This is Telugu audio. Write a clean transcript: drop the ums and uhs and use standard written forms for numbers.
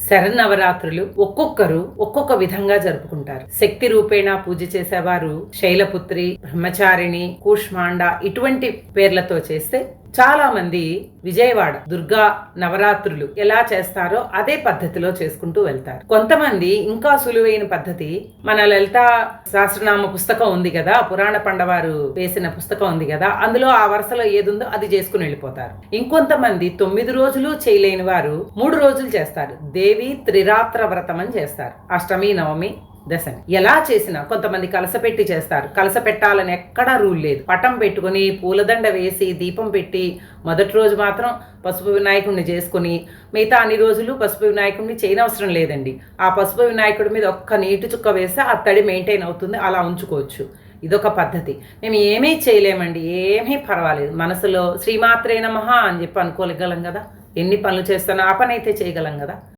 శరన్నవరాత్రులు ఒక్కొక్కరు ఒక్కొక్క విధంగా జరుపుకుంటారు. శక్తి రూపేణ పూజ చేసేవారు శైలపుత్రి, బ్రహ్మచారిణి, కూష్మాండ ఇటువంటి పేర్లతో చేస్తే, చాలా మంది విజయవాడ దుర్గా నవరాత్రులు ఎలా చేస్తారో అదే పద్ధతిలో చేసుకుంటూ వెళ్తారు. కొంతమంది ఇంకా సులువైన పద్ధతి, మన లలిత సహస్రనామ పుస్తకం ఉంది కదా, పురాణ పండవారు వేసిన పుస్తకం ఉంది కదా, అందులో ఆ వరుసలో ఏదుందో అది చేసుకుని వెళ్ళిపోతారు. ఇంకొంతమంది 9 రోజులు చేయలేని వారు 3 రోజులు చేస్తారు. దేవి త్రిరాత్ర వ్రతం అని చేస్తారు. అష్టమి, నవమి, దశమి. ఎలా చేసినా కొంతమంది కలసపెట్టి చేస్తారు. కలస పెట్టాలని ఎక్కడా రూల్ లేదు. పటం పెట్టుకుని పూలదండ వేసి దీపం పెట్టి మొదటి రోజు మాత్రం పసుపు వినాయకుడిని చేసుకుని మిగతా అన్ని రోజులు పసుపు వినాయకుడిని చేయనవసరం లేదండి. ఆ పసుపు వినాయకుడి మీద ఒక్క నీటి చుక్క వేస్తే ఆ తడి మెయింటైన్ అవుతుంది, అలా ఉంచుకోవచ్చు. ఇదొక పద్ధతి. మేము ఏమీ చేయలేమండి, ఏమీ పర్వాలేదు, మనసులో శ్రీమాత్రే నమః అని చెప్పి అనుకోగలం కదా. ఎన్ని పనులు చేస్తానో ఆ పని అయితే చేయగలం కదా.